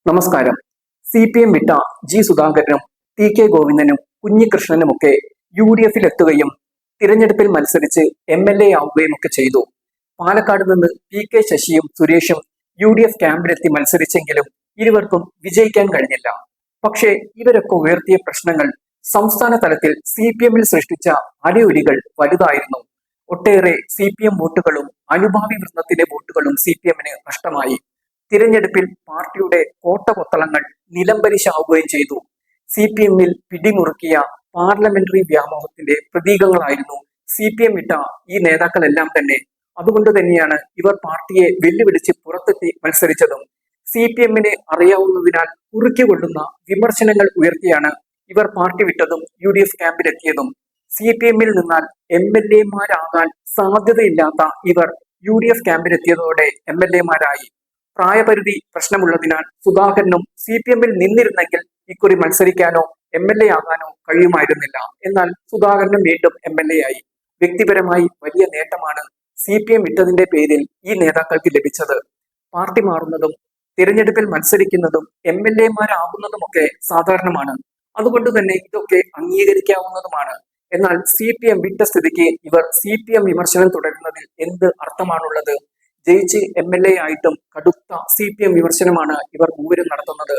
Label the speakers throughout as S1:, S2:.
S1: നമസ്കാരം. CPM വിട്ട G സുധാകരനും TK ഗോവിന്ദനും കുഞ്ഞികൃഷ്ണനുമൊക്കെ UDF-ൽ തിരഞ്ഞെടുപ്പിൽ മത്സരിച്ച് MLA ആവുകയുമൊക്കെ ചെയ്തു. പാലക്കാട് നിന്ന് PK ശശിയും സുരേഷും UDF ക്യാമ്പിലെത്തി മത്സരിച്ചെങ്കിലും ഇരുവർക്കും വിജയിക്കാൻ കഴിഞ്ഞില്ല. പക്ഷേ ഇവരൊക്കെ ഉയർത്തിയ പ്രശ്നങ്ങൾ സംസ്ഥാന തലത്തിൽ CPM-ൽ സൃഷ്ടിച്ച അടിയൊലികൾ വലുതായിരുന്നു. ഒട്ടേറെ CPM വോട്ടുകളും അനുഭാവി വൃന്ദത്തിലെ വോട്ടുകളും CPM-ന് നഷ്ടമായി. തിരഞ്ഞെടുപ്പിൽ പാർട്ടിയുടെ കോട്ടകൊത്തളങ്ങൾ നിലംപരിശാവുകയും ചെയ്തു. CPM-ൽ പിടിമുറുക്കിയ പാർലമെന്ററി വ്യാമോഹത്തിന്റെ പ്രതീകങ്ങളായിരുന്നു CPM വിട്ട ഈ നേതാക്കളെല്ലാം തന്നെ. അതുകൊണ്ട് തന്നെയാണ് ഇവർ പാർട്ടിയെ വെല്ലുവിളിച്ച് പുറത്തെത്തി മത്സരിച്ചതും. CPM-നെ അറിയാവുന്നതിനാൽ കുറുക്കിക്കൊള്ളുന്ന വിമർശനങ്ങൾ ഉയർത്തിയാണ് ഇവർ പാർട്ടി വിട്ടതും UDF ക്യാമ്പിലെത്തിയതും. CPM-ൽ നിന്നാൽ MLA-മാരാകാൻ സാധ്യതയില്ലാത്ത ഇവർ UDF ക്യാമ്പിലെത്തിയതോടെ MLA-മാരായി. പ്രായപരിധി പ്രശ്നമുള്ളതിനാൽ സുധാകരനും CPM-ൽ നിന്നിരുന്നെങ്കിൽ ഇക്കുറി മത്സരിക്കാനോ MLA ആകാനോ കഴിയുമായിരുന്നില്ല. എന്നാൽ സുധാകരനും വീണ്ടും MLA ആയി. വ്യക്തിപരമായി വലിയ നേട്ടമാണ് CPM വിട്ടതിന്റെ പേരിൽ ഈ നേതാക്കൾക്ക് ലഭിച്ചത്. പാർട്ടി മാറുന്നതും തിരഞ്ഞെടുപ്പിൽ മത്സരിക്കുന്നതും MLA-മാരാകുന്നതുമൊക്കെ സാധാരണമാണ്. അതുകൊണ്ട് തന്നെ ഇതൊക്കെ അംഗീകരിക്കാവുന്നതുമാണ്. എന്നാൽ CPM വിട്ട സ്ഥിതിക്ക് ഇവർ CPM വിമർശനം തുടരുന്നതിൽ എന്ത് അർത്ഥമാണുള്ളത്? ജയിച്ച് MLA ആയിട്ടും കടുത്ത CPM വിമർശനമാണ് ഇവർ മൂവരും നടത്തുന്നത്.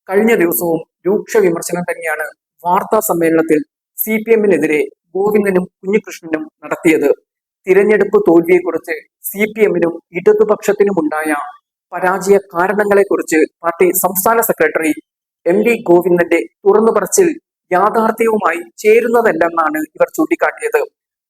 S1: കഴിഞ്ഞ ദിവസവും രൂക്ഷ വിമർശനം തന്നെയാണ് വാർത്താ സമ്മേളനത്തിൽ CPM-നെതിരെ ഗോവിന്ദനും കുഞ്ഞികൃഷ്ണനും നടത്തിയത്. തിരഞ്ഞെടുപ്പ് തോൽവിയെക്കുറിച്ച് CPM-നും ഇടതുപക്ഷത്തിനുമുണ്ടായ പരാജയ കാരണങ്ങളെക്കുറിച്ച് പാർട്ടി സംസ്ഥാന സെക്രട്ടറി MV ഗോവിന്ദന്റെ തുറന്നു പറച്ചിൽ യാഥാർത്ഥ്യവുമായി ചേരുന്നതല്ലെന്നാണ് ഇവർ ചൂണ്ടിക്കാട്ടിയത്.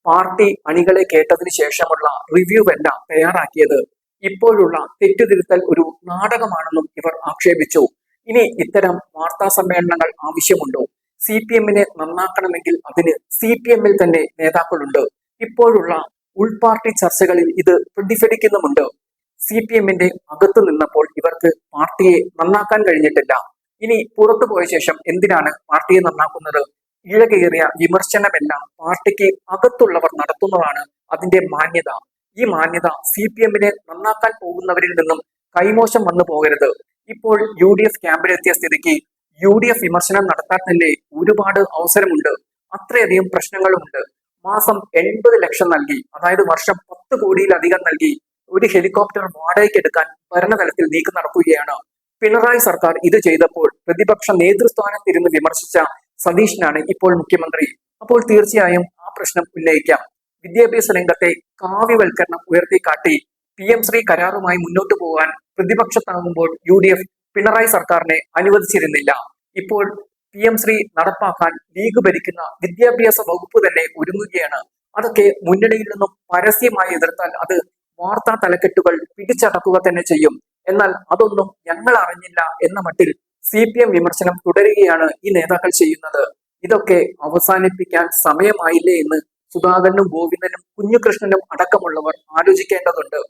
S1: പാർട്ടി അണികളെ കേട്ടതിന് ശേഷമുള്ള റിവ്യൂവല്ല തയ്യാറാക്കിയത്. ഇപ്പോഴുള്ള തെറ്റുതിരുത്തൽ ഒരു നാടകമാണെന്നും ഇവർ ആക്ഷേപിച്ചു. ഇനി ഇത്തരം വാർത്താ സമ്മേളനങ്ങൾ ആവശ്യമുണ്ടോ? CPM-നെ നന്നാക്കണമെങ്കിൽ അതിന് CPM-ൽ തന്നെ നേതാക്കളുണ്ട്. ഇപ്പോഴുള്ള ഉൾപാർട്ടി ചർച്ചകളിൽ ഇത് പ്രതിഫലിക്കുന്നുമുണ്ട്. CPM-ന്റെ അകത്ത് നിന്നപ്പോൾ ഇവർക്ക് പാർട്ടിയെ നന്നാക്കാൻ കഴിഞ്ഞിട്ടില്ല. ഇനി പുറത്തു പോയ ശേഷം എന്തിനാണ് പാർട്ടിയെ നന്നാക്കുന്നത്? ഇഴകേറിയ വിമർശനമെല്ലാം പാർട്ടിക്ക് അകത്തുള്ളവർ നടത്തുന്നതാണ് അതിന്റെ മാന്യത. ഈ മാന്യത CPM-നെ നന്നാക്കാൻ പോകുന്നവരിൽ നിന്നും കൈമോശം വന്നു പോകരുത്. ഇപ്പോൾ UDF ക്യാമ്പിലെത്തിയ സ്ഥിതിക്ക് UDF വിമർശനം നടത്താൻ തന്നെ ഒരുപാട് അവസരമുണ്ട്. അത്രയധികം പ്രശ്നങ്ങളുമുണ്ട്. മാസം 80 ലക്ഷം നൽകി, അതായത് വർഷം 10 കോടിയിലധികം നൽകി ഒരു ഹെലികോപ്റ്റർ വാടകയ്ക്ക് എടുക്കാൻ ഭരണതലത്തിൽ നീക്കം നടക്കുകയാണ്. പിണറായി സർക്കാർ ഇത് ചെയ്തപ്പോൾ പ്രതിപക്ഷ നേതൃസ്ഥാനത്തിരുന്ന് വിമർശിച്ച സതീഷിനാണ് ഇപ്പോൾ മുഖ്യമന്ത്രി. അപ്പോൾ തീർച്ചയായും ആ പ്രശ്നം ഉന്നയിക്കാം. വിദ്യാഭ്യാസ രംഗത്തെ കാവ്യവൽക്കരണം ഉയർത്തിക്കാട്ടി PM ശ്രീ കരാറുമായി മുന്നോട്ട് പോകാൻ പ്രതിപക്ഷത്താകുമ്പോൾ UDF പിണറായി സർക്കാരിനെ അനുവദിച്ചിരുന്നില്ല. ഇപ്പോൾ PM ശ്രീ നടപ്പാക്കാൻ ലീഗ് ഭരിക്കുന്ന വിദ്യാഭ്യാസ വകുപ്പ് തന്നെ ഒരുങ്ങുകയാണ്. അതൊക്കെ മുന്നണിയിൽ നിന്നും പരസ്യമായി എതിർത്താൽ അത് വാർത്താ തലക്കെട്ടുകൾ പിടിച്ചടക്കുക തന്നെ ചെയ്യും. എന്നാൽ അതൊന്നും ഞങ്ങൾ അറിഞ്ഞില്ല എന്ന മട്ടിൽ CPM വിമർശനം തുടരുകയാണ് ഈ നേതാക്കൾ ചെയ്യുന്നത്. ഇതൊക്കെ അവസാനിപ്പിക്കാൻ സമയമായില്ലേ എന്ന് സുധാകരനും ഗോവിന്ദനും കുഞ്ഞികൃഷ്ണനും അടക്കമുള്ളവർ ആലോചിക്കേണ്ടതുണ്ട്.